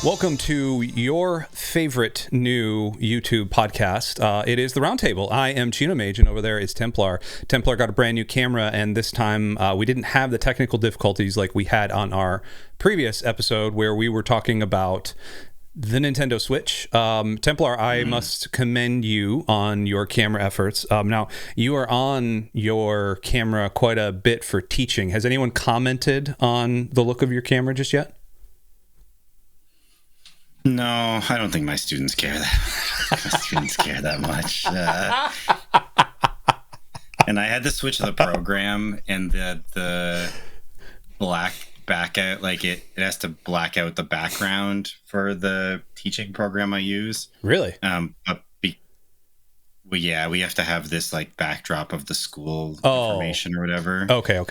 Welcome to your favorite new YouTube podcast. It is the Roundtable. I am Chinomage, and over there is Templar. Templar got a brand new camera, and this time we didn't have the technical difficulties like we had on our previous episode where we were talking about the Nintendo Switch. Templar, I must commend you on your camera efforts. Now, you are on your camera quite a bit for teaching. Has anyone commented on the look of your camera just yet? No, I don't think my students care that much. And I had to switch the program, and the black back out, like it has to black out the background for the teaching program I use. Really? Well, yeah, we have to have this like backdrop of the school information or whatever. Okay.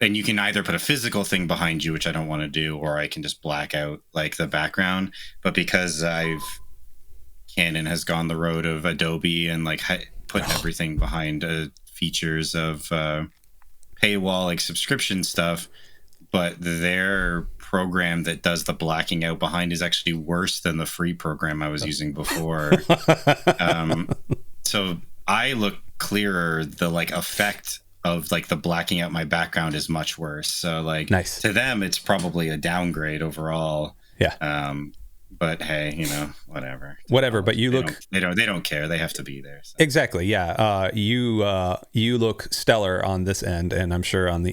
And you can either put a physical thing behind you, which I don't want to do, or I can just black out like the background. But because Canon has gone the road of Adobe and like putting everything behind features of paywall, like subscription stuff, but their program that does the blacking out behind is actually worse than the free program I was using before. So I look clearer. The like effect of like the blacking out my background is much worse. So like nice. To them, it's probably a downgrade overall. Yeah. But hey, you know, whatever. But you look. They don't care. They have to be there. So. Exactly. Yeah. You look stellar on this end, and I'm sure on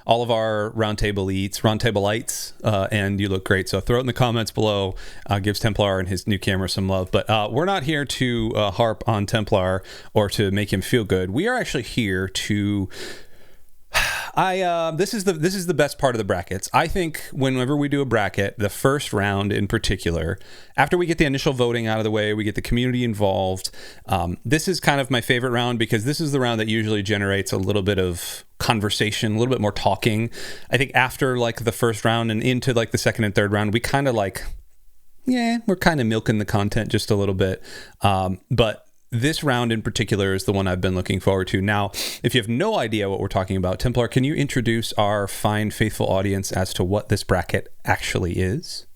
all of our roundtableites, and you look great. So throw it in the comments below. Gives Templar and his new camera some love. But we're not here to harp on Templar or to make him feel good. We are actually here to. This is the best part of the brackets. I think whenever we do a bracket, the first round in particular, after we get the initial voting out of the way, we get the community involved. This is kind of my favorite round because this is the round that usually generates a little bit of conversation, a little bit more talking. I think after like the first round and into like the second and third round, we kind of like, we're kind of milking the content just a little bit. But this round in particular is the one I've been looking forward to. Now, if you have no idea what we're talking about, Templar, can you introduce our fine, faithful audience as to what this bracket actually is?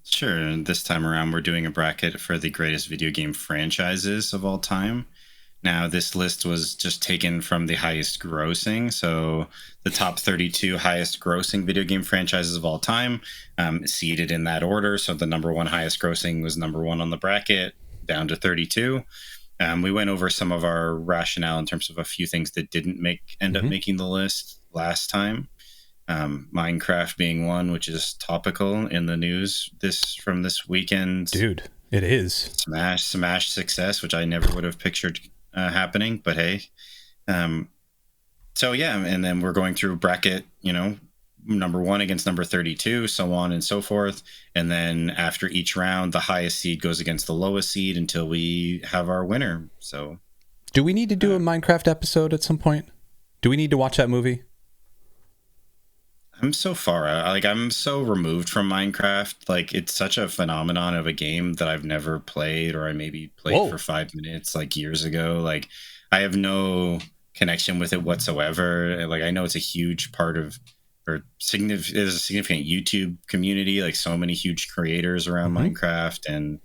Sure. And this time around, we're doing a bracket for the greatest video game franchises of all time. Now, this list was just taken from the highest grossing. So the top 32 highest grossing video game franchises of all time, seeded in that order. So the number one highest grossing was number one on the bracket, down to 32. We went over some of our rationale in terms of a few things that didn't end up making the list last time. Minecraft being one, which is topical in the news from this weekend. Dude, it is. Smash success, which I never would have pictured happening, but hey. So yeah, and then we're going through bracket, number one against number 32, so on and so forth. And then after each round, the highest seed goes against the lowest seed until we have our winner. So do we need to do a Minecraft episode at some point? Do we need to watch that movie? I'm so far out. Like, I'm so removed from Minecraft. Like, it's such a phenomenon of a game that I've never played, or I maybe played for 5 minutes like years ago. Like, I have no connection with it whatsoever. Like, I know it's a huge part of there's a significant YouTube community, like so many huge creators around Minecraft and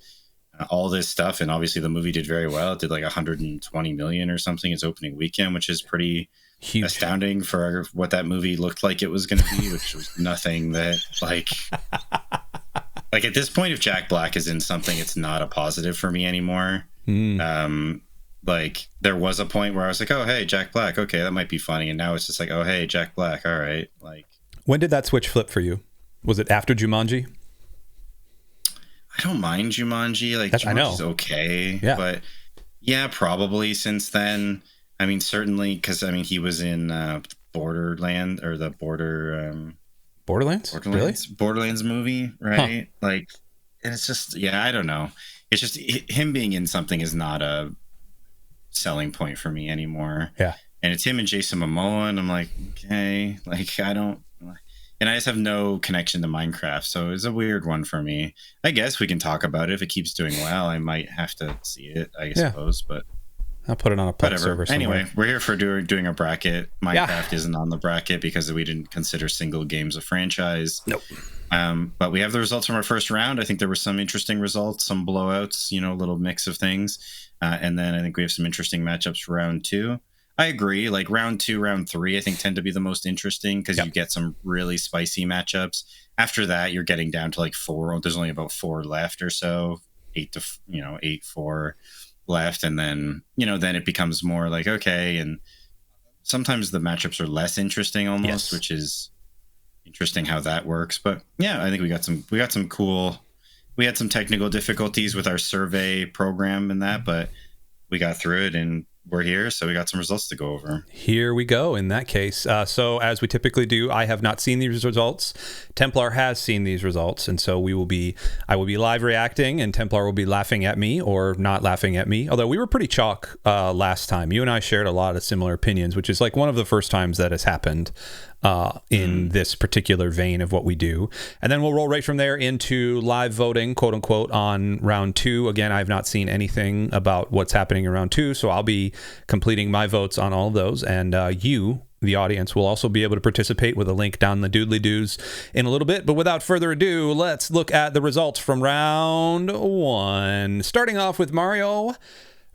all this stuff. And obviously the movie did very well. It did like 120 million or something its opening weekend, which is pretty huge. Astounding for what that movie looked like it was going to be, which was nothing that like at this point, if Jack Black is in something, it's not a positive for me anymore. Like there was a point where I was like, oh, hey, Jack Black. Okay, that might be funny. And now it's just like, oh, hey, Jack Black. All right. Like, when did that switch flip for you? Was it after Jumanji? I don't mind Jumanji. Like, Jumanji's okay. Yeah. But yeah, probably since then. I mean, certainly because, he was in Borderlands or the Borderlands? Really? Borderlands movie, right? Huh. Like, and it's just, I don't know. It's just him being in something is not a selling point for me anymore. Yeah. And it's him and Jason Momoa, and I'm like, okay, like I don't, and I just have no connection to Minecraft, so it's a weird one for me. I guess we can talk about it if it keeps doing well. I might have to see it, I suppose, but I'll put it on a pub server somewhere. Anyway, we're here for doing a bracket. Minecraft isn't on the bracket because we didn't consider single games a franchise. Nope. But we have the results from our first round. I think there were some interesting results, some blowouts, a little mix of things. And then I think we have some interesting matchups for round 2. I agree. Like round 2, round 3, I think tend to be the most interesting because you get some really spicy matchups. After that, you're getting down to like 4. There's only about 4 left or so, 8-4 left. And then, then it becomes more like, okay. And sometimes the matchups are less interesting almost, which is interesting how that works. But yeah, I think we got some cool. We had some technical difficulties with our survey program and that, but we got through it and we're here, so we got some results to go over. Here we go in that case. So as we typically do, I have not seen these results. Templar has seen these results, and so I will be live reacting, and Templar will be laughing at me or not laughing at me. Although we were pretty chalk last time. You and I shared a lot of similar opinions, which is like one of the first times that has happened in this particular vein of what we do. And then we'll roll right from there into live voting, quote unquote, on round 2. Again, I've not seen anything about what's happening in round 2, so I'll be completing my votes on all of those. And you, the audience, will also be able to participate with a link down the doodly-doos in a little bit. But without further ado, let's look at the results from round 1. Starting off with Mario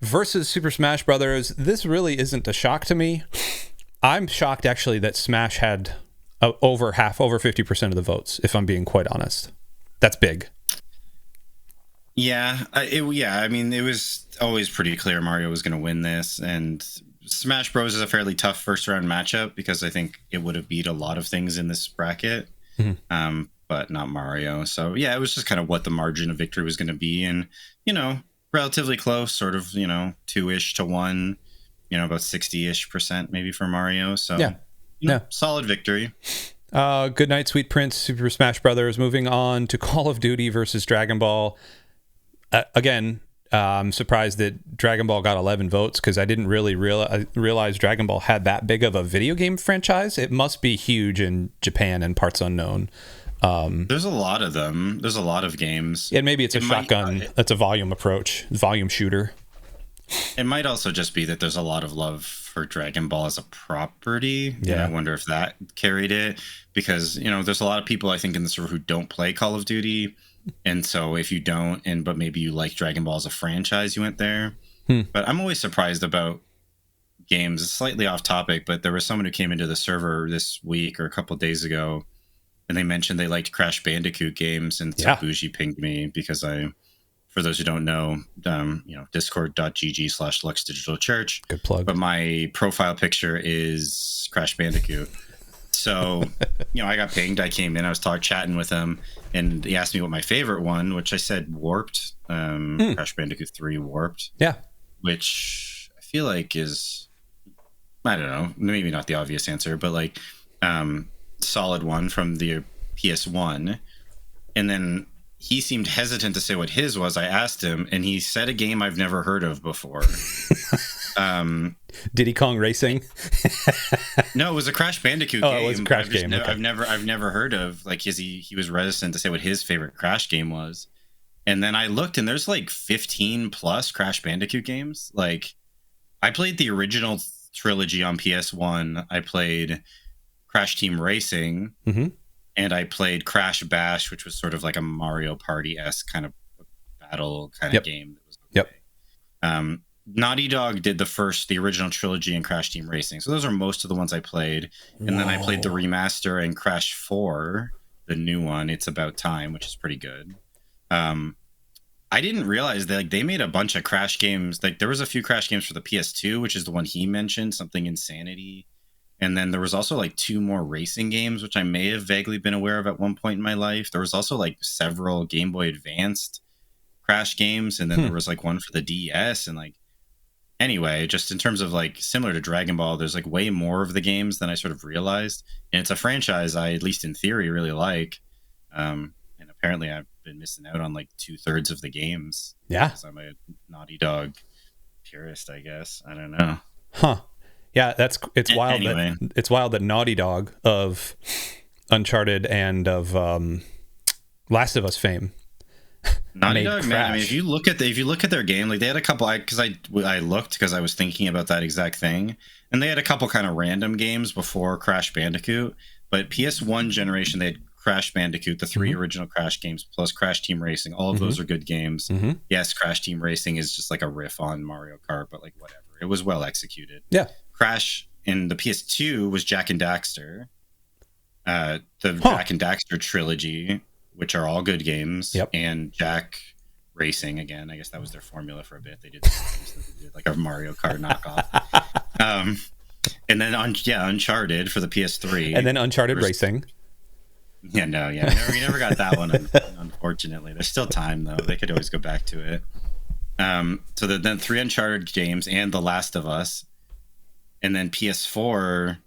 versus Super Smash Brothers. This really isn't a shock to me. I'm shocked, actually, that Smash had over 50% of the votes, if I'm being quite honest. That's big. Yeah, I mean, it was always pretty clear Mario was going to win this, and Smash Bros. Is a fairly tough first-round matchup because I think it would have beat a lot of things in this bracket, but not Mario. So, yeah, it was just kind of what the margin of victory was going to be, and, relatively close, sort of, 2-ish to 1. About 60-ish% maybe for Mario. So, solid victory. Good night, Sweet Prince, Super Smash Brothers. Moving on to Call of Duty versus Dragon Ball. Again, I'm surprised that Dragon Ball got 11 votes because I didn't really realize Dragon Ball had that big of a video game franchise. It must be huge in Japan and parts unknown. There's a lot of them. There's a lot of games. And maybe it's a shotgun. That's a volume approach, volume shooter. It might also just be that there's a lot of love for Dragon Ball as a property. Yeah. And I wonder if that carried it because, there's a lot of people I think in the server who don't play Call of Duty. And so if you don't, but maybe you like Dragon Ball as a franchise, you went there. But I'm always surprised about games. It's slightly off topic, but there was someone who came into the server this week or a couple of days ago and they mentioned they liked Crash Bandicoot games. And so Bougie pinged me because for those who don't know, discord.gg/Lux Digital Church. Good plug. But my profile picture is Crash Bandicoot. So, I got pinged. I came in, I was chatting with him, and he asked me what my favorite one, which I said Warped, Crash Bandicoot 3 Warped. Yeah. Which I feel like is, I don't know, maybe not the obvious answer, but like solid one from the PS1. And then he seemed hesitant to say what his was. I asked him, and he said a game I've never heard of before. Diddy Kong Racing? No, it was a Crash Bandicoot game. Oh, it was a Crash game. Okay. I've never heard of. Like, he was reticent to say what his favorite Crash game was. And then I looked, and there's like 15 plus Crash Bandicoot games. Like, I played the original trilogy on PS1. I played Crash Team Racing. And I played Crash Bash, which was sort of like a Mario Party-esque kind of battle kind of game. That was okay. Naughty Dog did the original trilogy in Crash Team Racing. So those are most of the ones I played. And then I played the remaster and Crash 4, the new one, It's About Time, which is pretty good. I didn't realize that they made a bunch of Crash games. Like there was a few Crash games for the PS2, which is the one he mentioned, something Insanity. And then there was also like 2 more racing games, which I may have vaguely been aware of at one point in my life. There was also like several Game Boy Advanced Crash games. And then there was like one for the DS. And like, anyway, just in terms of like similar to Dragon Ball, there's like way more of the games than I sort of realized. And it's a franchise I, at least in theory, really like. And apparently I've been missing out on like 2/3 of the games. Yeah. Because I'm a Naughty Dog purist, I guess. I don't know. Huh. Yeah, it's wild. Anyway. It's wild that Naughty Dog of Uncharted and of Last of Us fame. Naughty Dog, man. I mean, if you look at their game, like they had a couple. Because I looked because I was thinking about that exact thing, and they had a couple kind of random games before Crash Bandicoot. But PS1 generation, they had Crash Bandicoot, the 3 original Crash games, plus Crash Team Racing. All of those are good games. Yes, Crash Team Racing is just like a riff on Mario Kart, but like whatever. It was well executed. Yeah. Crash in the PS2 was Jak and Daxter. Jak and Daxter trilogy, which are all good games. Yep. And Jak Racing, again, I guess that was their formula for a bit. They did like a Mario Kart knockoff. And then Uncharted for the PS3, and then Uncharted Racing. We never got that one. Unfortunately, there's still time though. They could always go back to it. So then 3 Uncharted games and The Last of Us, and then PS4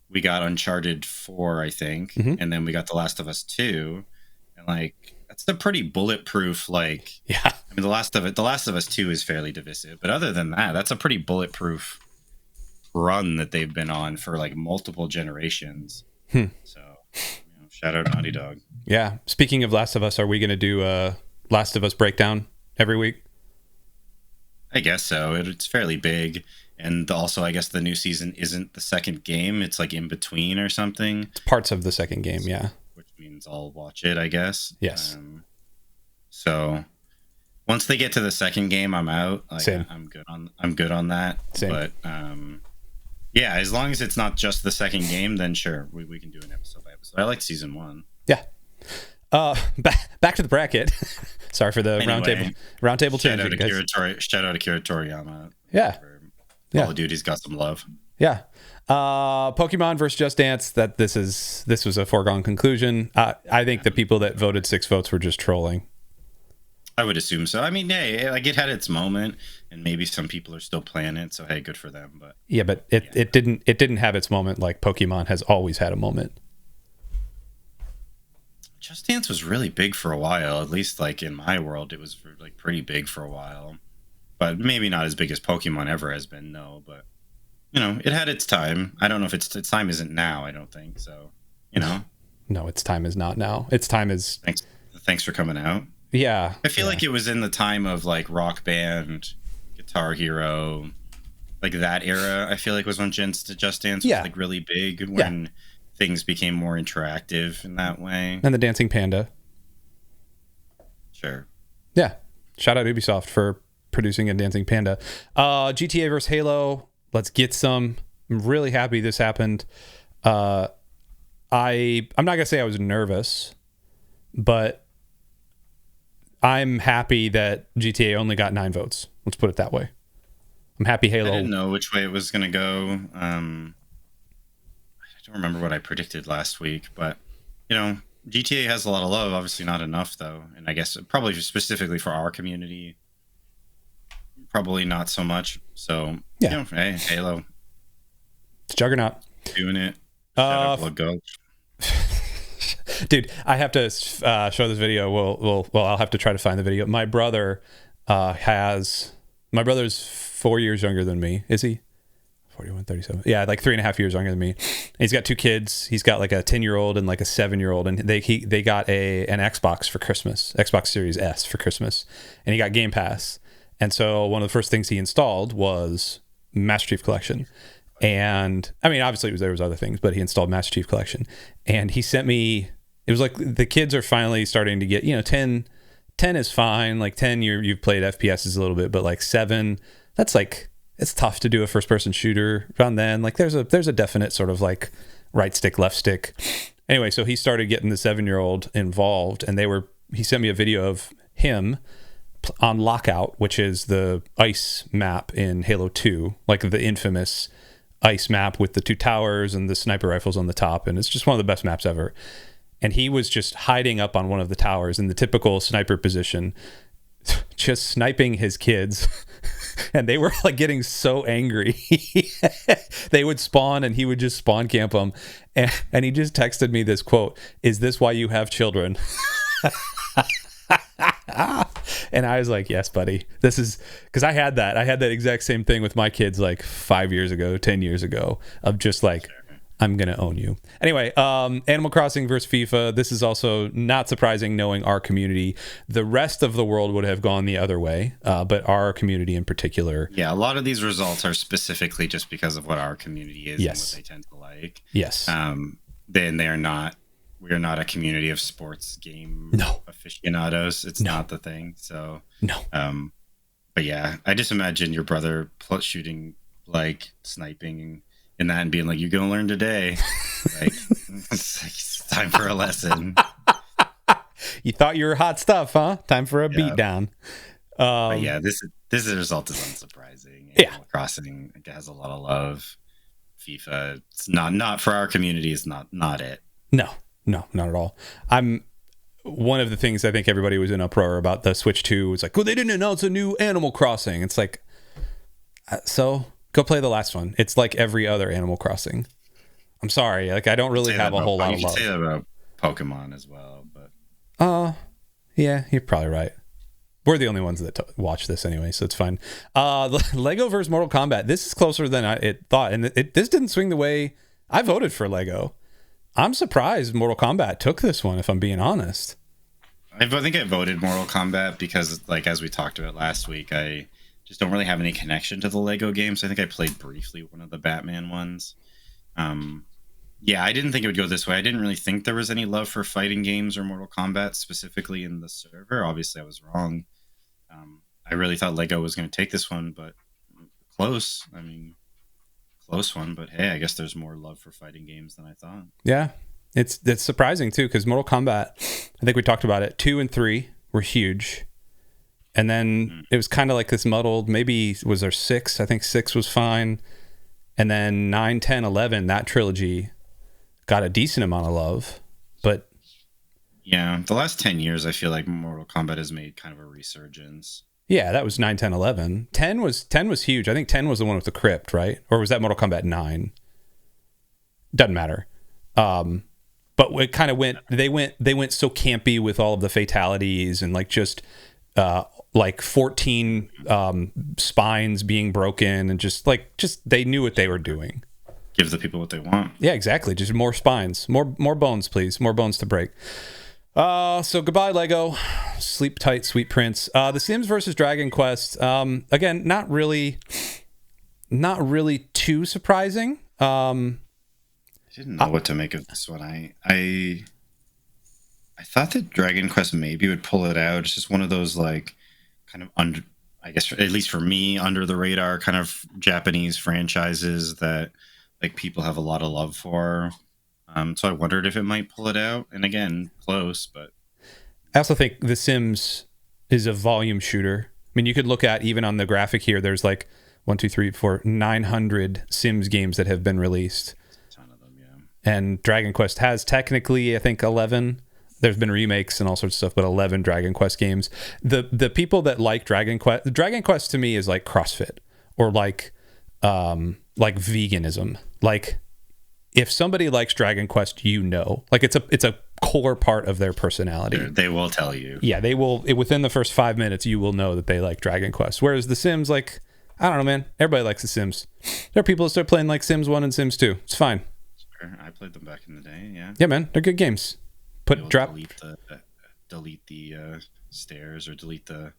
we got Uncharted 4, I think, and then we got The Last of Us 2, and like that's a pretty bulletproof. Like, yeah, I mean, The Last of Us 2 is fairly divisive, but other than that, that's a pretty bulletproof run that they've been on for like multiple generations. So shout out Naughty Dog. Yeah, speaking of Last of Us, are we going to do a Last of Us breakdown every week? I guess so. It's fairly big, and also I guess the new season isn't the second game, it's like in between or something. It's parts of the second game, yeah, which means I'll watch it, I guess. Yes. So once they get to the second game, I'm out. Like, Same. I'm good on that. Same. But yeah, as long as it's not just the second game, then sure, we can do an episode by episode. I like season 1. Yeah. Back to the bracket. Sorry for the roundtable tangent, guys. Shout out to Akira Toriyama. Yeah. Call of Duty's got some love. Yeah. Pokemon versus Just Dance. This was a foregone conclusion. I think the people that voted 6 votes were just trolling. I would assume so. I mean, hey, like it had its moment, and maybe some people are still playing it, so hey, good for them. But yeah, but it didn't have its moment like Pokemon has always had a moment. Just Dance was really big for a while, at least like in my world, it was like pretty big for a while, but maybe not as big as Pokemon ever has been. No, but it had its time. I don't know if its time isn't now. I don't think so. No, its time is not now. Its time is. Thanks for coming out. Yeah, I feel like it was in the time of like Rock Band, Guitar Hero, like that era. I feel like was when Just Dance was like really big when things became more interactive in that way. And the Dancing Panda. Sure. Yeah. Shout out Ubisoft for producing a Dancing Panda. GTA versus Halo. Let's get some. I'm really happy this happened. I'm not gonna say I was nervous, but I'm happy that GTA only got 9 votes. Let's put it that way. I'm happy Halo. I didn't know which way it was going to go. I don't remember what I predicted last week, but GTA has a lot of love. Obviously not enough though, and I guess probably specifically for our community, probably not so much. So hey, Halo, it's Juggernaut doing it. Shout out Blood Gulch. Dude, I have to show this video. Well, I'll have to try to find the video. My brother my brother's 4 years younger than me. Is he? 41, 37. Yeah, like 3.5 years younger than me. And he's got 2 kids. He's got like a 10-year-old and like a 7-year-old. And they got an Xbox for Christmas, Xbox Series S for Christmas. And he got Game Pass. And so one of the first things he installed was Master Chief Collection. And I mean, obviously there was other things, but he installed Master Chief Collection. And he sent me, it was like the kids are finally starting to get, 10 is fine. Like 10, you've played FPSs a little bit, but like 7, that's like, it's tough to do a first person shooter around then. Like there's a definite sort of like right stick, left stick. Anyway, so he started getting the 7-year-old involved, and he sent me a video of him on Lockout, which is the ice map in Halo 2, like the infamous ice map with the 2 towers and the sniper rifles on the top. And it's just one of the best maps ever. And he was just hiding up on one of the towers in the typical sniper position, just sniping his kids. And they were like getting so angry. They would spawn and he would just spawn camp them. And he just texted me this quote, "Is this why you have children?" And I was like, yes, buddy. This is because I had that exact same thing with my kids like 5 years ago, 10 years ago, of just like, I'm going to own you. Anyway, Animal Crossing versus FIFA. This is also not surprising knowing our community. The rest of the world would have gone the other way, but our community in particular. Yeah, a lot of these results are specifically just because of what our community is and what they tend to like. Yes. Then they're not we're not a community of sports game aficionados. It's not the thing. So but yeah, I just imagine your brother shooting, like sniping in that and being like, "You're gonna learn today." Like, it's time for a lesson. You thought you were hot stuff, huh? Time for a beatdown. But yeah, this result is unsurprising. Animal Crossing has a lot of love. FIFA, it's not for our community. It's not it. No, not at all. One of the things I think everybody was in uproar about the Switch 2 was like, well, they didn't announce a new Animal Crossing. It's like, so go play the last one. It's like every other Animal Crossing. I'm sorry, like I don't really have a whole lot of love. You could say that about Pokemon as well, but yeah, you're probably right. We're the only ones that watch this anyway, so it's fine. Lego versus Mortal Kombat. This is closer than I thought, and this didn't swing the way I voted for Lego. I'm surprised Mortal Kombat took this one, if I'm being honest. I think I voted Mortal Kombat because, like, as we talked about last week, I just don't really have any connection to the Lego games. I think I played briefly one of the Batman ones. Yeah, I didn't think it would go this way. I didn't really think there was any love for fighting games or Mortal Kombat specifically in the server. Obviously, I was wrong. I really thought Lego was going to take this one, but close. I mean, close one. But hey, I guess there's more love for fighting games than I thought. Yeah, it's surprising too, because Mortal Kombat, I think we talked about it, 2 and 3 were huge. And then it was kind of like this muddled, maybe was there 6? I think 6 was fine. And then 9, 10, 11, that trilogy got a decent amount of love. But yeah, the last 10 years, I feel like Mortal Kombat has made kind of a resurgence. Yeah, that was 9, 10, 11. 10 was huge. I think 10 was the one with the crypt, right? Or was that Mortal Kombat 9? Doesn't matter. But it kind of they went so campy with all of the fatalities and like just like 14 spines being broken and just they knew what they were doing. Give the people what they want. Yeah, exactly. Just more spines, more bones, please. More bones to break. So goodbye, Lego. Sleep tight, sweet prince. The Sims versus Dragon Quest. Again, not really too surprising. I didn't know what to make of this one. I thought that Dragon Quest maybe would pull it out. It's just one of those like kind of under, I guess, at least for me, under the radar kind of Japanese franchises that like people have a lot of love for. So I wondered if it might pull it out. And again, close, but I also think The Sims is a volume shooter. I mean, you could look at even on the graphic here, there's like 900 Sims games that have been released. A ton of them, yeah. And Dragon Quest has technically, I think, 11. There's been remakes and all sorts of stuff, but 11 Dragon Quest games. The people that like Dragon Quest to me is like CrossFit or like veganism. Like if somebody likes Dragon Quest, like it's a core part of their personality. They will tell you. Yeah, they will. Within the first 5 minutes, you will know that they like Dragon Quest. Whereas The Sims, like, I don't know, man. Everybody likes The Sims. There are people that start playing like Sims 1 and Sims 2. It's fine. Sure. I played them back in the day, yeah. Yeah, man. They're good games. Delete the stairs or delete the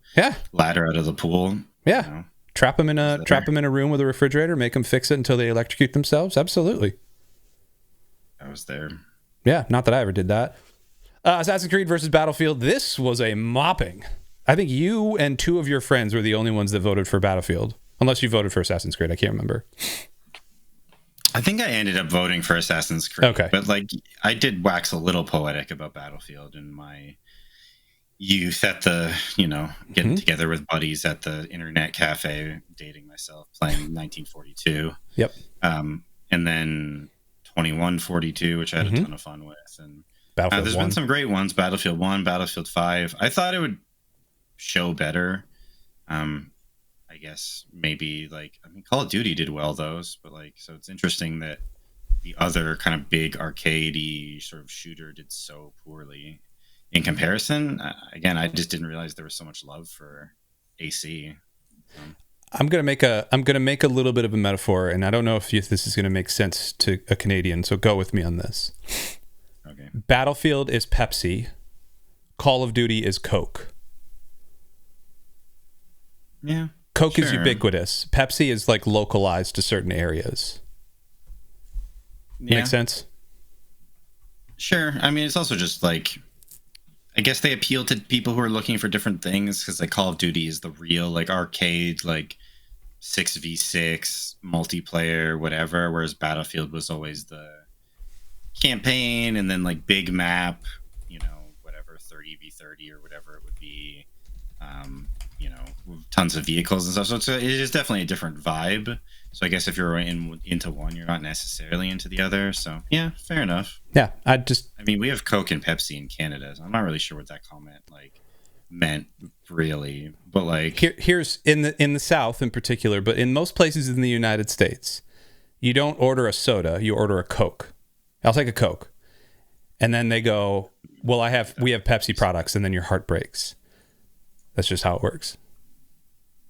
ladder out of the pool. Yeah. You know? Trap them in a room with a refrigerator, make them fix it until they electrocute themselves. Absolutely. I was there. Yeah, not that I ever did that. Assassin's Creed versus Battlefield. This was a mopping. I think you and 2 of your friends were the only ones that voted for Battlefield. Unless you voted for Assassin's Creed. I can't remember. I think I ended up voting for Assassin's Creed. Okay. But like I did wax a little poetic about Battlefield in my youth at the, getting together with buddies at the internet cafe, dating myself, playing 1942. Yep. And then 2142, which I had a ton of fun with. And there's 1. been some great ones. Battlefield 1, Battlefield 5. I thought it would show better. I guess maybe Call of Duty did well those, but so it's interesting that the other kind of big arcadey sort of shooter did so poorly in comparison. Again, I just didn't realize there was so much love for AC. I'm gonna make a little bit of a metaphor, and I don't know if this is gonna make sense to a Canadian, so go with me on this. Okay. Battlefield is Pepsi. Call of Duty is Coke. Yeah. Coke is ubiquitous. Pepsi is like localized to certain areas. Yeah. Make sense? Sure. I mean, it's also just like, I guess they appeal to people who are looking for different things because like Call of Duty is the real like arcade, like 6v6 multiplayer, whatever, whereas Battlefield was always the campaign and then like big map, whatever, 30v30 or whatever it would be, you know, tons of vehicles and stuff. So it is definitely a different vibe. So I guess if you're into one, you're not necessarily into the other. So yeah, fair enough. Yeah, I mean, we have Coke and Pepsi in Canada, so I'm not really sure what that comment like meant really, but like here's in the South in particular, but in most places in the United States, you don't order a soda, you order a Coke. I'll take a Coke, and then they go, well, we have Pepsi products, and then your heart breaks. That's just how it works.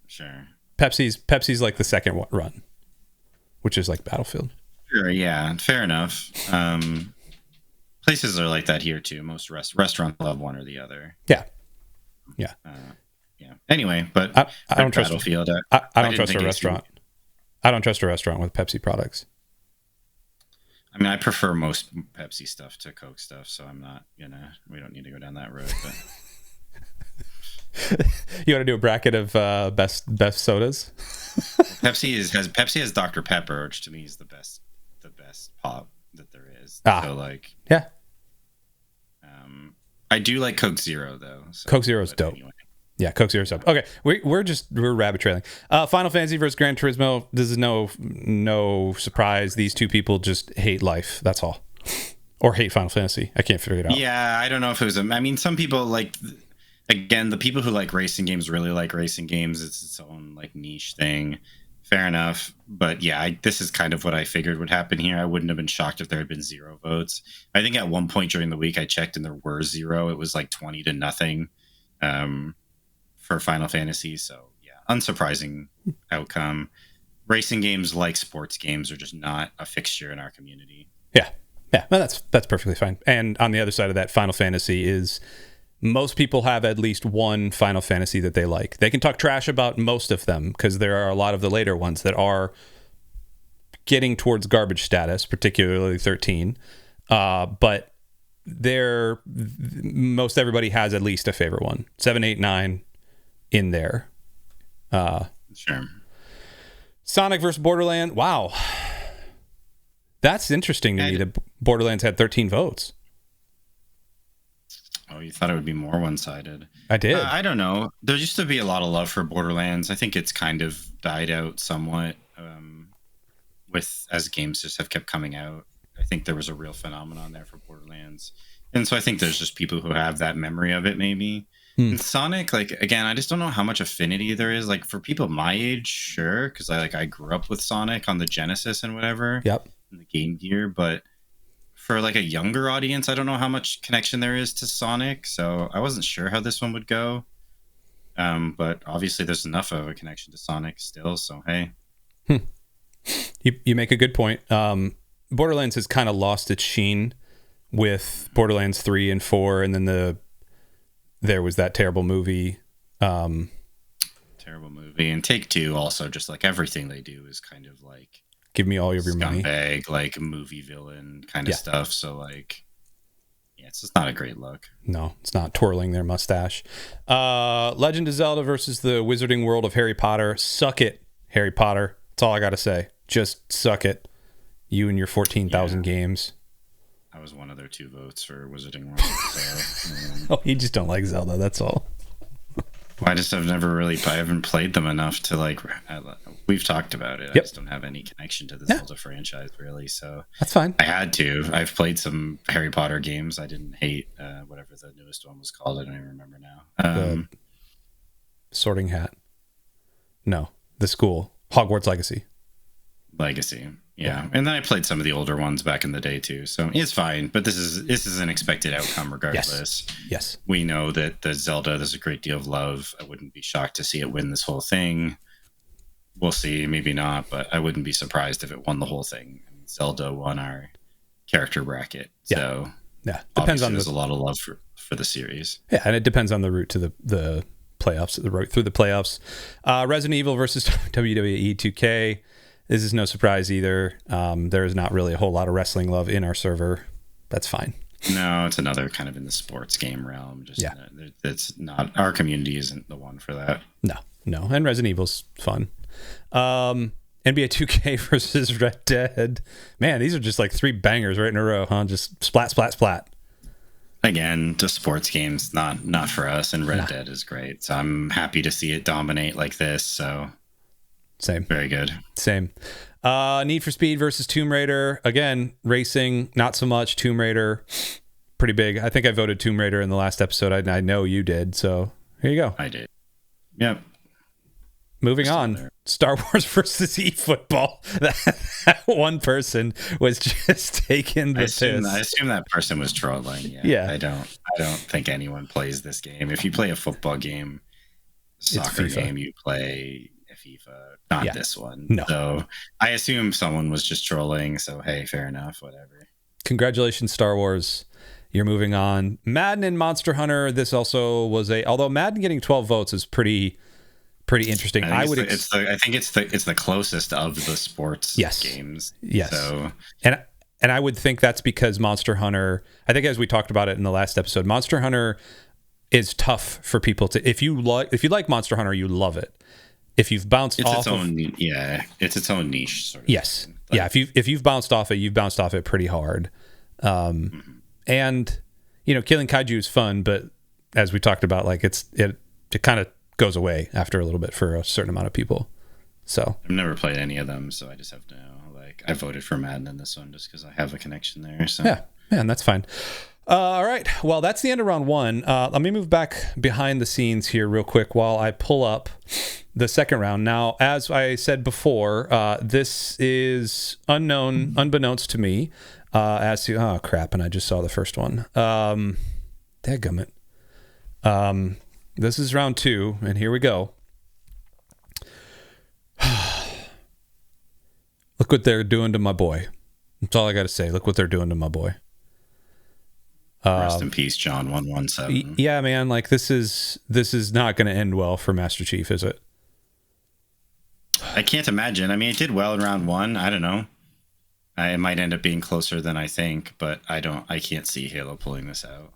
Sure. Pepsi's like the second run, which is like Battlefield. Sure, yeah, fair enough. Places are like that here too. Most restaurants love one or the other. Yeah. Yeah. Anyway, but I don't trust Battlefield. I don't trust a restaurant. I don't trust a restaurant with Pepsi products. I mean, I prefer most Pepsi stuff to Coke stuff, so we don't need to go down that road. But you want to do a bracket of best sodas? Pepsi has Dr. Pepper, which to me is the best pop that there is. So like, yeah. I do like Coke Zero though. So, Coke Zero's dope. Anyway. Yeah, Coke Zero's dope. Okay, we're rabbit trailing. Final Fantasy versus Gran Turismo. This is no surprise. These two people just hate life. That's all, or hate Final Fantasy. I can't figure it out. Yeah, I don't know if it was. I mean, some people like. Again, the people who like racing games really like racing games. It's its own like niche thing. Fair enough. But yeah, this is kind of what I figured would happen here. I wouldn't have been shocked if there had been 0 votes. I think at one point during the week I checked and there were 0. It was like 20-0 for Final Fantasy. So yeah, unsurprising outcome. Racing games, like sports games, are just not a fixture in our community. Yeah. No, that's perfectly fine. And on the other side of that, Final Fantasy is... Most people have at least one Final Fantasy that they like. They can talk trash about most of them because there are a lot of the later ones that are getting towards garbage status, particularly 13. But most everybody has at least a favorite one. 7, 8, 9 in there. Sure. Sonic versus Borderlands. Wow. That's interesting to me that Borderlands had 13 votes. Oh, you thought it would be more one-sided. I did. I don't know. There used to be a lot of love for Borderlands. I think it's kind of died out somewhat as games just have kept coming out. I think there was a real phenomenon there for Borderlands. And so I think there's just people who have that memory of it, maybe. And Sonic, like, again, I just don't know how much affinity there is. Like, for people my age, sure, because I grew up with Sonic on the Genesis and whatever. Yep. And the Game Gear, but... For like a younger audience, I don't know how much connection there is to Sonic, so I wasn't sure how this one would go. But obviously there's enough of a connection to Sonic still, so hey. You make a good point. Borderlands has kind of lost its sheen with Borderlands 3 and 4, and then there was that terrible movie. Terrible movie. And Take-Two also, just like everything they do is kind of like... Give me all of your money. Scumbag, like movie villain kind of stuff. So like, yeah, it's just not a great look. No, it's not. Twirling their mustache. Legend of Zelda versus the Wizarding World of Harry Potter. Suck it, Harry Potter. That's all I got to say. Just suck it. You and your 14,000 games. I was one of their 2 votes for Wizarding World. So, you just don't like Zelda. That's all. I haven't played them enough to like, we've talked about it. Yep. I just don't have any connection to the Zelda franchise really. So that's fine. I had to. I've played some Harry Potter games. I didn't hate whatever the newest one was called. I don't even remember now. The Sorting Hat. No, the school. Hogwarts Legacy. Yeah. And then I played some of the older ones back in the day too. So it's fine. But this is an expected outcome regardless. Yes. We know that the Zelda, there's a great deal of love. I wouldn't be shocked to see it win this whole thing. We'll see, maybe not, but I wouldn't be surprised if it won the whole thing. Zelda won our character bracket. So depends on there's a lot of love for the series. Yeah, and it depends on the route to the playoffs, the route through the playoffs. Resident Evil versus WWE 2K. This is no surprise either. There is not really a whole lot of wrestling love in our server. That's fine. No, it's another kind of in the sports game realm. Just it's not, our community isn't the one for that. No, and Resident Evil's fun. NBA 2K versus Red Dead. Man, these are just like 3 bangers right in a row, huh? Just splat, splat, splat. Again, just sports games, not for us. And Red Dead is great, so I'm happy to see it dominate like this. So, same, very good. Same. Need for Speed versus Tomb Raider. Again, racing, not so much. Tomb Raider, pretty big. I think I voted Tomb Raider in the last episode. I know you did. So here you go. I did. Yep. Moving on, Star Wars versus eFootball. That one person was just taking the piss. I assume that person was trolling. Yeah. I don't think anyone plays this game. If you play a football game, soccer game, you play a FIFA, not this one. No. So I assume someone was just trolling. So hey, fair enough, whatever. Congratulations, Star Wars. You're moving on. Madden and Monster Hunter. This also was although Madden getting 12 votes is pretty interesting. I think it's the closest of the sports games. Yes. So and I would think that's because Monster Hunter, I think as we talked about it in the last episode, Monster Hunter is tough for people to, if you like Monster Hunter, you love it. If you've bounced off it's its own niche sort of yes. thing. If you've bounced off it, you've bounced off it pretty hard. And killing kaiju is fun, but as we talked about, like it kind of goes away after a little bit for a certain amount of people. So I've never played any of them, so I just have to know. Like, I voted for Madden in this one just because I have a connection there. So yeah, and that's fine. All right, well, that's the end of round 1. Let me move back behind the scenes here real quick while I pull up the second round. Now, as I said before, this is unbeknownst to me. As to and I just saw the first one. Dadgummit. This is round 2, and here we go. Look what they're doing to my boy. That's all I got to say. Look what they're doing to my boy. Rest in peace, John 117. Yeah, man. Like this is not going to end well for Master Chief, is it? I can't imagine. I mean, it did well in round 1. I don't know. It might end up being closer than I think, but I can't see Halo pulling this out.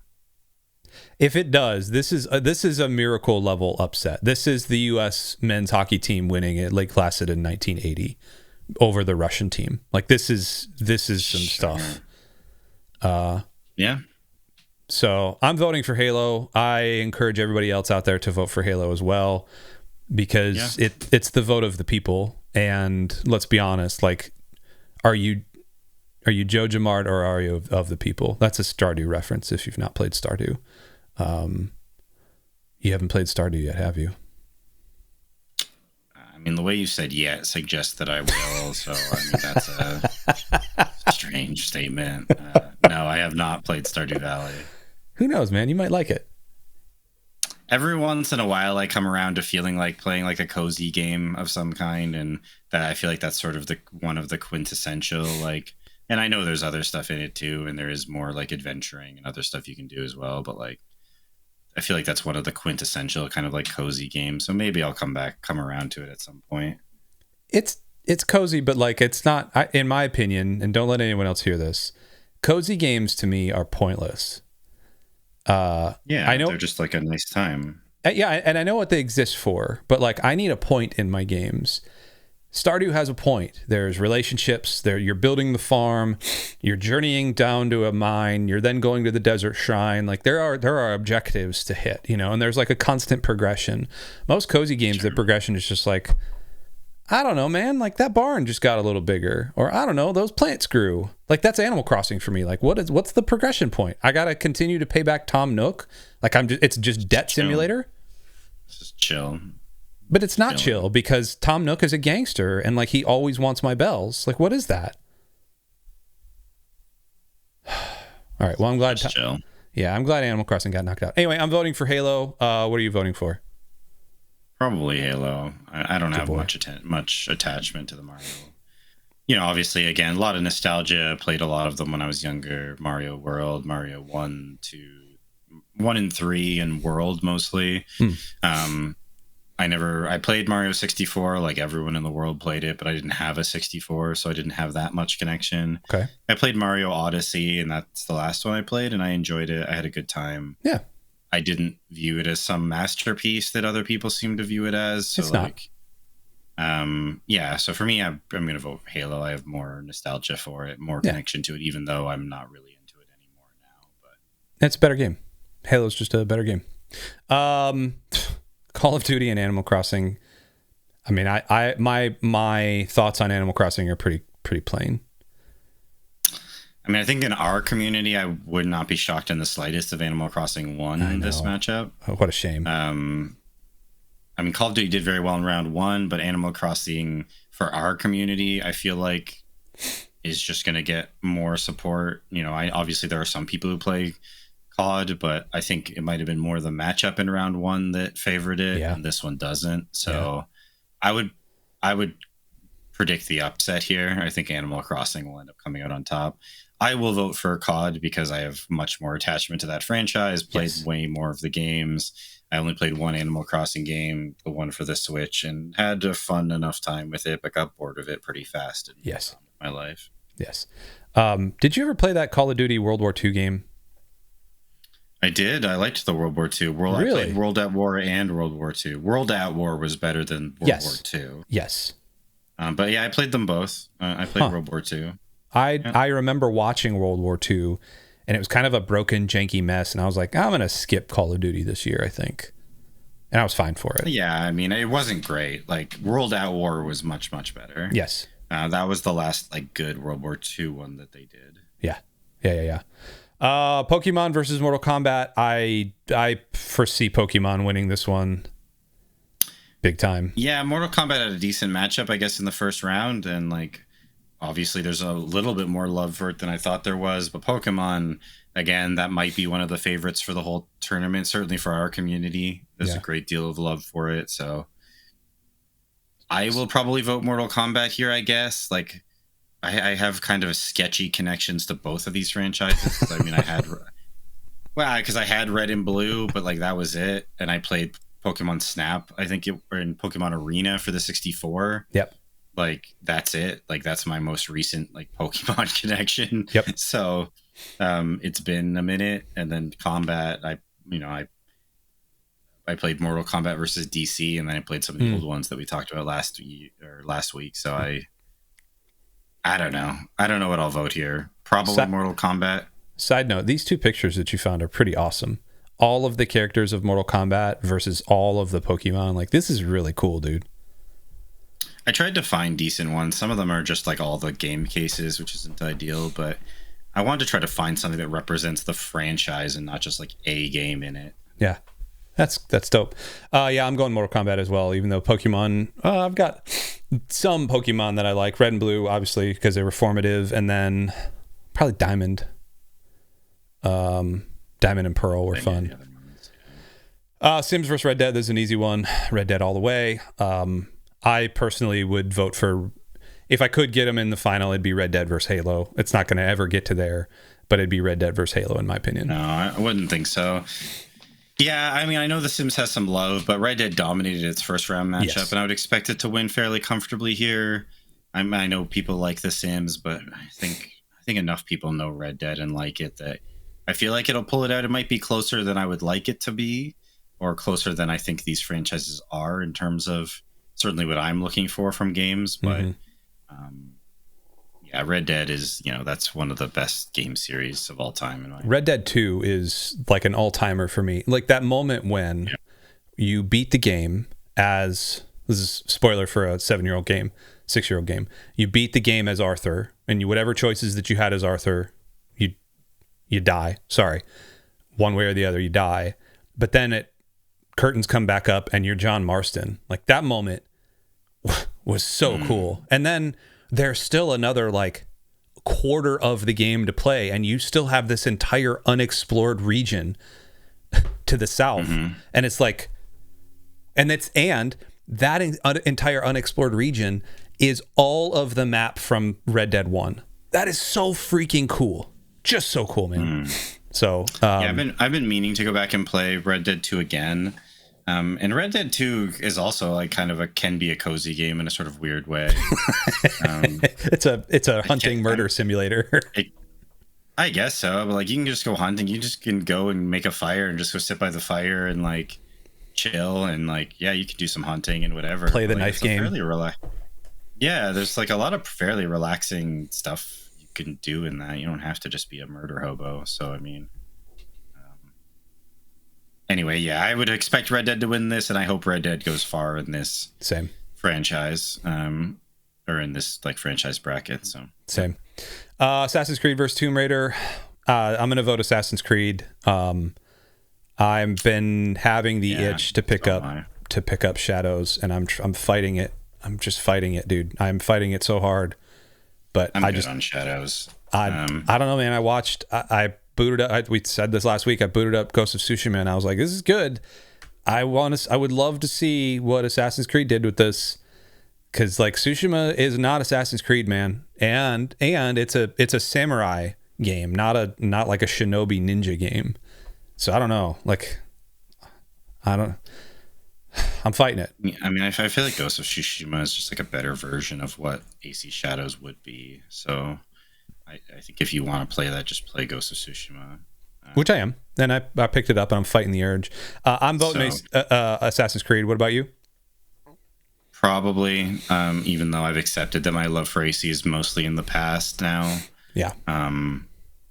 If it does, this is a miracle level upset. This is the U.S. men's hockey team winning at Lake Placid in 1980 over the Russian team. Like this is some stuff. Yeah. So I'm voting for Halo. I encourage everybody else out there to vote for Halo as well, because it's the vote of the people. And let's be honest, like, are you Joe Jamart or are you of the people? That's a Stardew reference if you've not played Stardew. You haven't played Stardew yet, have you? I mean, the way you said suggests that I will. So, I mean, that's a strange statement. No, I have not played Stardew Valley. Who knows, man? You might like it. Every once in a while, I come around to feeling like playing like a cozy game of some kind, and that I feel like that's sort of one of the quintessential, like, and I know there's other stuff in it too, and there is more like adventuring and other stuff you can do as well, but like, I feel like that's one of the quintessential kind of like cozy games. So maybe I'll come around to it at some point. It's cozy, but like it's not, in my opinion, and don't let anyone else hear this, cozy games to me are pointless. I know they're just like a nice time. And I know what they exist for, but like I need a point in my games. Stardew has a point. There's relationships. You're building the farm. You're journeying down to a mine. You're then going to the desert shrine. Like there are objectives to hit, and there's like a constant progression. Most cozy games, the progression is just like, I don't know, man. Like that barn just got a little bigger, or I don't know, those plants grew. Like that's Animal Crossing for me. Like what's the progression point? I gotta continue to pay back Tom Nook. Like it's just debt simulator. Just chill. But it's not chill because Tom Nook is a gangster and like he always wants my bells. Like what is that? All right. Well, I'm glad. Chill. Yeah, I'm glad Animal Crossing got knocked out. Anyway, I'm voting for Halo. What are you voting for? Probably Halo. I don't have much attachment to the Mario. Obviously, again, a lot of nostalgia. Played a lot of them when I was younger. Mario World, Mario 1, 2, 1 and 3, and World mostly. I played Mario 64, like everyone in the world played it, but I didn't have a 64, so I didn't have that much connection. Okay. I played Mario Odyssey, and that's the last one I played, and I enjoyed it. I had a good time. Yeah. I didn't view it as some masterpiece that other people seem to view it as. So it's like, yeah. So for me, I'm going to vote Halo. I have more nostalgia for it, more connection to it, even though I'm not really into it anymore now. But it's a better game. Halo's just a better game. Call of Duty and Animal Crossing. I mean, my thoughts on Animal Crossing are pretty plain. I mean, I think in our community, I would not be shocked in the slightest if Animal Crossing won in this matchup. Oh, what a shame. I mean, Call of Duty did very well in round one, but Animal Crossing for our community, I feel like is just going to get more support. You know, obviously there are some people who play COD, but I think it might have been more the matchup in round one that favored it, and this one doesn't. So I would predict the upset here. I think Animal Crossing will end up coming out on top. I will vote for COD because I have much more attachment to that franchise, played way more of the games. I only played one Animal Crossing game, the one for the Switch, and had a fun enough time with it, but got bored of it pretty fast in my life. Yes. Did you ever play that Call of Duty World War II game? I did. I liked the World War II. Really? I played World at War and World War II. World at War was better than World War II. Yes. But yeah, I played them both. I played World War II. I remember watching World War II, and it was kind of a broken, janky mess, and I was like, I'm going to skip Call of Duty this year, I think. And I was fine for it. Yeah, I mean, it wasn't great. Like, World at War was much, much better. Yes. That was the last, like, good World War II one that they did. Yeah. Pokemon versus Mortal Kombat. I foresee Pokemon winning this one big time. Yeah, Mortal Kombat had a decent matchup, I guess, in the first round, and, like, obviously there's a little bit more love for it than I thought there was, but Pokemon, again, that might be one of the favorites for the whole tournament, certainly for our community. There's a great deal of love for it, so I will probably vote Mortal Kombat here, I guess. Like, I have kind of sketchy connections to both of these franchises. 'Cause, I mean, because I had Red and Blue, but, like, that was it, and I played Pokemon Snap, I think or in Pokemon Arena for the 64. Yep. Like, that's it. Like, that's my most recent, like, Pokemon connection. Yep. So it's been a minute. And then Combat, I played Mortal Kombat versus DC, and then I played some of the old ones that we talked about last week. So I don't know. I don't know what I'll vote here. Probably Mortal Kombat. Side note, these two pictures that you found are pretty awesome. All of the characters of Mortal Kombat versus all of the Pokemon. Like, this is really cool, dude. I tried to find decent ones. Some of them are just like all the game cases, which isn't ideal, but I wanted to try to find something that represents the franchise and not just like a game in it. Yeah, that's dope. Yeah, I'm going Mortal Kombat as well, even though Pokemon, I've got some Pokemon that I like. Red and Blue, obviously, because they were formative, and then probably Diamond. Diamond and Pearl were fun. Sims versus Red Dead, this is an easy one. Red Dead all the way. I personally would vote for, if I could get them in the final, it'd be Red Dead versus Halo. It's not going to ever get to there, but it'd be Red Dead versus Halo in my opinion. No, I wouldn't think so. Yeah, I mean, I know The Sims has some love, but Red Dead dominated its first round matchup, and I would expect it to win fairly comfortably here. I know people like The Sims, but I think enough people know Red Dead and like it that I feel like it'll pull it out. It might be closer than I would like it to be, or closer than I think these franchises are in terms of certainly what I'm looking for from games. But yeah, Red Dead is, that's one of the best game series of all time. Red Dead 2 is like an all-timer for me. Like that moment when you beat the game as, this is spoiler for a 7-year-old game, 6-year-old game. You beat the game as Arthur, and whatever choices that you had as Arthur, you die. Sorry. One way or the other, you die. But then curtains come back up and you're John Marston. Like that moment was so cool. And then there's still another like quarter of the game to play, and you still have this entire unexplored region to the south. And it's like, and that entire unexplored region is all of the map from Red Dead 1. That is so freaking cool. Just so cool, man. So yeah, I've been meaning to go back and play Red Dead 2 again. And Red Dead 2 is also like kind of can be a cozy game in a sort of weird way. It's a hunting murder simulator. I guess so, but like you can just go hunting. You just can go and make a fire and just go sit by the fire and like chill and like you can do some hunting and whatever. Play the knife game. Yeah, there's like a lot of fairly relaxing stuff you can do in that. You don't have to just be a murder hobo. So I mean, anyway, yeah, I would expect Red Dead to win this, and I hope Red Dead goes far in this franchise, or in this like franchise bracket. So same. Assassin's Creed versus Tomb Raider. I'm gonna vote Assassin's Creed. I've been having the itch to pick up Shadows, and I'm fighting it. I'm just fighting it, dude. I'm fighting it so hard. But I'm good on Shadows. I don't know, man. I booted up. We said this last week. I booted up Ghost of Tsushima, and I was like, "This is good." I would love to see what Assassin's Creed did with this, because like Tsushima is not Assassin's Creed, man, and it's a samurai game, not like a shinobi ninja game. So I don't know. Like, I'm fighting it. I mean, I feel like Ghost of Tsushima is just like a better version of what AC Shadows would be. So I think if you want to play that, just play Ghost of Tsushima. Which I am. And I picked it up, and I'm fighting the urge. I'm voting Assassin's Creed. What about you? Probably, even though I've accepted that my love for AC is mostly in the past now. Yeah.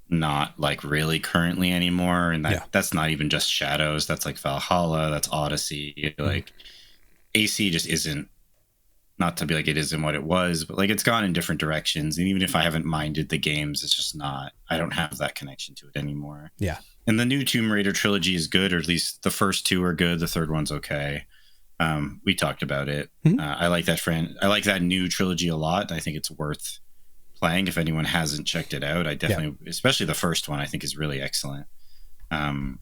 Not like really currently anymore. And that's not even just Shadows. That's like Valhalla. That's Odyssey. Like AC just isn't, not to be like it isn't what it was, but like it's gone in different directions. And even if I haven't minded the games, it's just not, I don't have that connection to it anymore. Yeah. And the new Tomb Raider trilogy is good, or at least the first two are good. The third one's okay. We talked about it. I like that new trilogy a lot. I think it's worth playing if anyone hasn't checked it out. I definitely, especially the first one, I think is really excellent. But I'm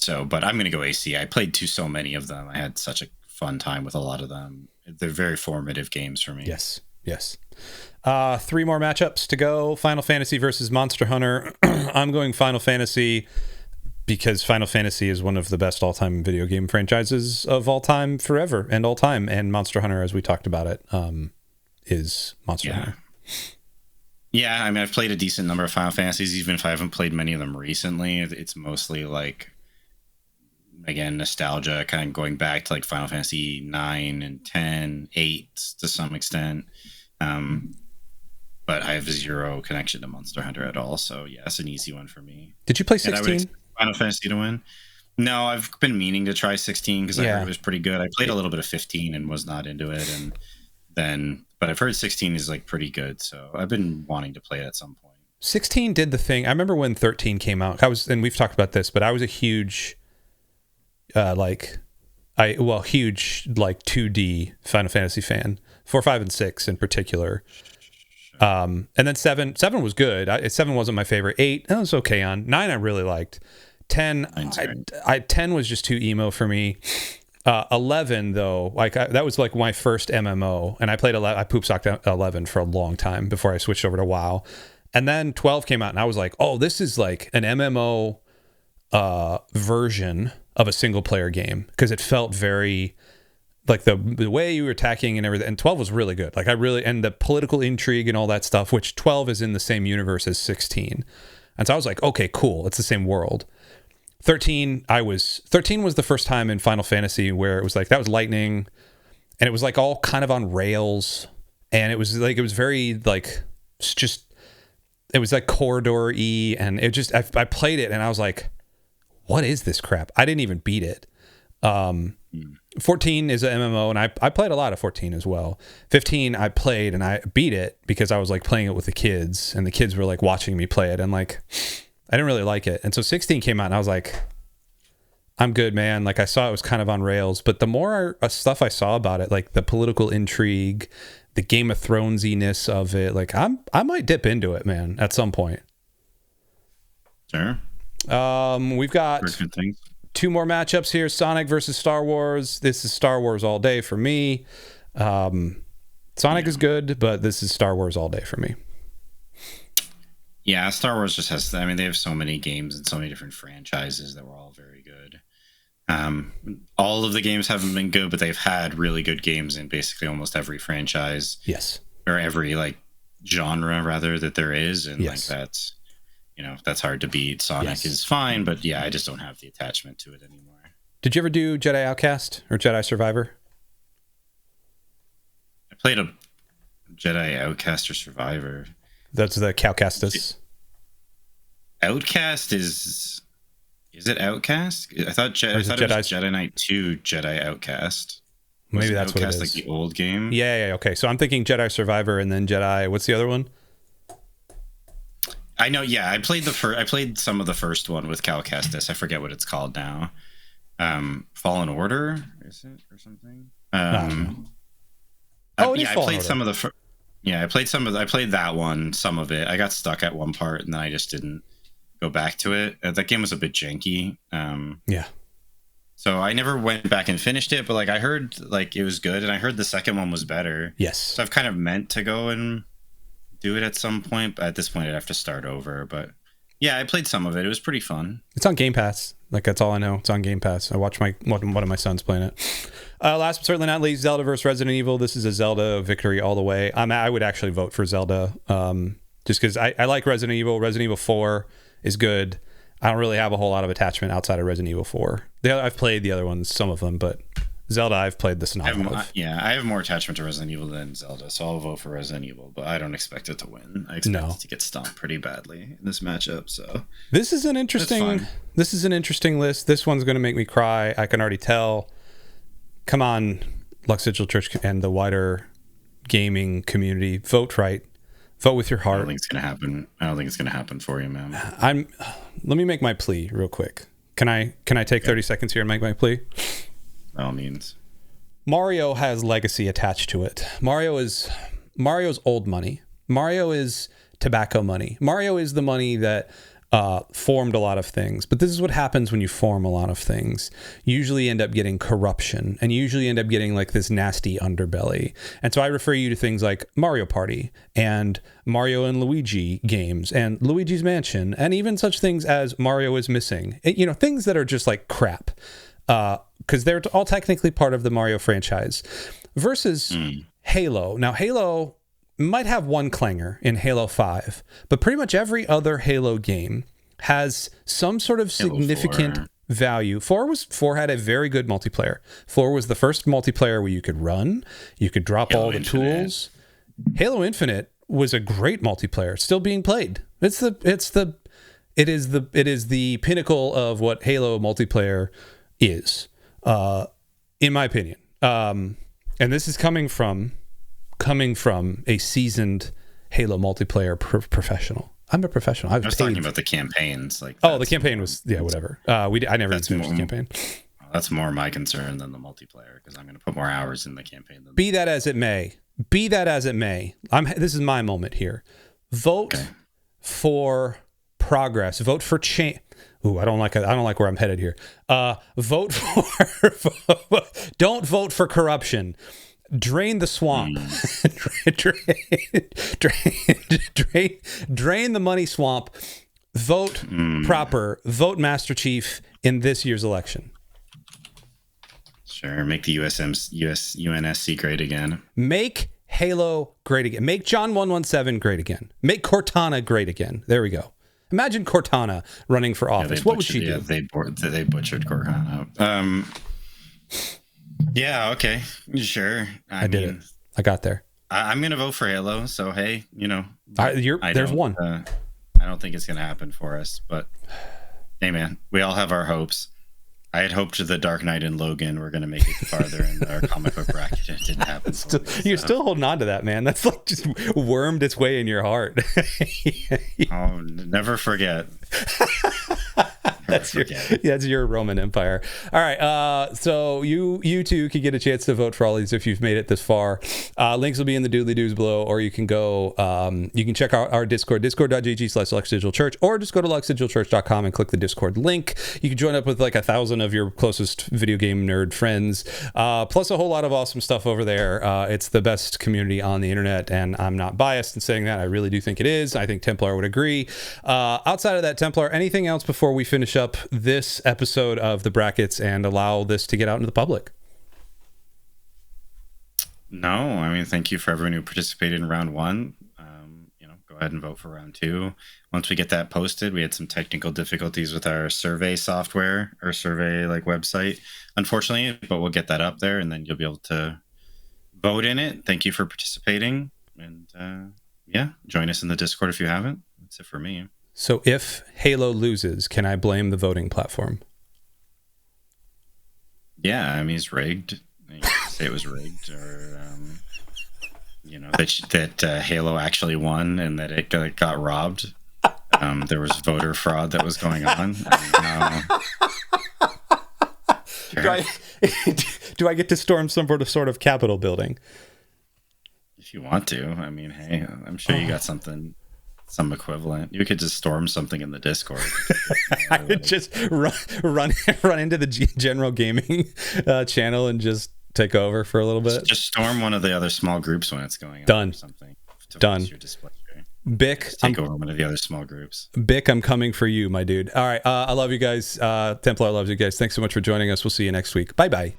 going to go AC. I played so many of them. I had such a fun time with a lot of them. They're very formative games for me. Yes. 3 more matchups to go. Final Fantasy versus Monster Hunter. I'm going Final Fantasy because Final Fantasy is one of the best all-time video game franchises of all time, forever and all time. And Monster Hunter, as we talked about it, is Monster Hunter. Yeah, I mean, I've played a decent number of Final Fantasies, even if I haven't played many of them recently. It's mostly like, again, nostalgia, kind of going back to like Final Fantasy 9 and 10, 8 to some extent. But I have zero connection to Monster Hunter at all. So yeah, it's an easy one for me. Did you play 16? Final Fantasy to win? No, I've been meaning to try 16 because I heard it was pretty good. I played a little bit of 15 and was not into it, but I've heard 16 is like pretty good, so I've been wanting to play it at some point. 16 did the thing. I remember when 13 came out. And we've talked about this, but I was a huge, huge like 2D Final Fantasy fan. 4, 5, and 6 in particular. And then 7 was good. 7 wasn't my favorite. 8, that was okay on. 9 I really liked. 10, 10 was just too emo for me. 11 though, that was like my first MMO, and I played 11. I poop socked 11 for a long time before I switched over to WoW. And then 12 came out, and I was like, oh, this is like an MMO version of a single player game, because it felt very like the way you were attacking and everything. And 12 was really good. Like and the political intrigue and all that stuff, which 12 is in the same universe as 16. And so I was like, okay, cool. It's the same world. 13 was the first time in Final Fantasy where it was like, that was lightning, and it was like all kind of on rails. And it was very like, it was like corridor-y, and it just, I played it and I was like, what is this crap? I didn't even beat it. 14 is an MMO, and I played a lot of 14 as well. 15 I played and I beat it because I was like playing it with the kids, and the kids were like watching me play it, and like I didn't really like it. And so 16 came out and I was like, I'm good, man. Like I saw it was kind of on rails, but the more stuff I saw about it, like the political intrigue, the Game of Thrones-iness of it, like I might dip into it, man, at some point. Sure. We've got 2 more matchups here. Sonic versus Star Wars. This is Star Wars all day for me. Sonic is good, but this is Star Wars all day for me. Yeah, Star Wars just has, I mean, they have so many games and so many different franchises that were all very good. All of the games haven't been good, but they've had really good games in basically almost every franchise. Yes. Or every like genre rather that there is. And yes. like that's, that's hard to beat. Sonic is fine, but yeah, I just don't have the attachment to it anymore. Did you ever do Jedi Outcast or Jedi Survivor? I played a Jedi Outcast or Survivor. That's the Calcastus. Outcast is it Outcast? I thought it was Jedi Knight 2 Jedi Outcast. Maybe that's what it is. Like the old game? Yeah, okay. So I'm thinking Jedi Survivor and then Jedi... What's the other one? I know, yeah. I played some of the first one with Cal Kestis. I forget what it's called now. Fallen Order, is it? Or something? I played some of the... I played that one, some of it. I got stuck at one part, and then I just didn't go back to it. That game was a bit janky. Yeah. So I never went back and finished it, but like I heard like it was good, and I heard the second one was better. Yes. So I've kind of meant to go and do it at some point, but at this point I'd have to start over. But yeah, I played some of it. It was pretty fun. It's on Game Pass. Like that's all I know. It's on Game Pass. I watched one of my sons playing it. Last but certainly not least, Zelda vs. Resident Evil. This is a Zelda victory all the way. I would actually vote for Zelda, just because I like Resident Evil. Resident Evil 4 is good. I don't really have a whole lot of attachment outside of Resident Evil 4. I've played the other ones, some of them, but Zelda I've played this novel of. Yeah, I have more attachment to Resident Evil than Zelda, so I'll vote for Resident Evil, but I don't expect it to win. I expect it to get stomped pretty badly in this matchup. So this is an interesting list. This one's going to make me cry. I can already tell. Come on, Lux Digital Church and the wider gaming community, vote right. Vote with your heart. I don't think it's gonna happen. I don't think it's gonna happen for you, man. Let me make my plea real quick. Can I take 30 seconds here and make my plea? By all means. Mario has legacy attached to it. Mario's old money. Mario is tobacco money. Mario is the money that formed a lot of things. But this is what happens when you form a lot of things. You usually end up getting corruption, and you usually end up getting like this nasty underbelly. And so I refer you to things like Mario Party and Mario and Luigi games and Luigi's Mansion, and even such things as Mario is Missing. Things that are just like crap. Because they're all technically part of the Mario franchise. Versus Halo. Now, Halo might have one clanger in Halo 5, but pretty much every other Halo game has some sort of significant value. 4 had a very good multiplayer. 4 was the first multiplayer where you could run, you could drop all the tools. Halo Infinite was a great multiplayer, still being played. It is the pinnacle of what Halo multiplayer is, in my opinion. And this is coming from a seasoned Halo multiplayer professional. I'm a professional. I was talking about the campaigns. The campaign was whatever. I never finished the campaign. That's more my concern than the multiplayer, because I'm going to put more hours in the campaign. Be that as it may. This is my moment here. Vote for progress. Vote for change. Ooh, I don't like where I'm headed here. Vote for. Don't vote for corruption. Drain the swamp. Drain the money swamp. Vote proper. Vote Master Chief in this year's election. Sure. Make the UNSC great again. Make Halo great again. Make John 117 great again. Make Cortana great again. There we go. Imagine Cortana running for office. What would she do? They butchered Cortana. Yeah, okay. Sure. I did it. I got there. I'm going to vote for Halo, so hey, there's one. I don't think it's going to happen for us, but hey, man, we all have our hopes. I had hoped the Dark Knight and Logan were going to make it farther in our comic book bracket. It didn't happen. You're still holding on to that, man. That's like just wormed its way in your heart. Oh, never forget. That's your Roman Empire. All right. So you too can get a chance to vote for all these if you've made it this far. Links will be in the doodly-doos below, or you can go, you can check out our Discord, discord.gg/LuxDigitalChurch, or just go to luxdigitalchurch.com and click the Discord link. You can join up with like 1,000 of your closest video game nerd friends, plus a whole lot of awesome stuff over there. It's the best community on the internet, and I'm not biased in saying that. I really do think it is. I think Templar would agree. Outside of that, Templar, anything else before we finish up this episode of the brackets and allow this to get out into the public? No, I mean, thank you for everyone who participated in round 1. Go ahead and vote for round 2. Once we get that posted, we had some technical difficulties with our survey software or survey website, unfortunately, but we'll get that up there and then you'll be able to vote in it. Thank you for participating. And join us in the Discord if you haven't. That's it for me. So if Halo loses, can I blame the voting platform? Yeah, I mean, it's rigged. You can say it was rigged, or that Halo actually won and that it got robbed. There was voter fraud that was going on. Sure. Do I get to storm some sort of Capitol building? If you want to, I mean, hey, I'm sure you got some equivalent. You could just storm something in the Discord. I could just run into the general gaming channel and just take over for a little bit. Just storm one of the other small groups when it's going on. Done. Or something. Done. Your display. Bick, take over one of the other small groups. Bick, I'm coming for you, my dude. All right, I love you guys. Templar, I love you guys. Thanks so much for joining us. We'll see you next week. Bye bye.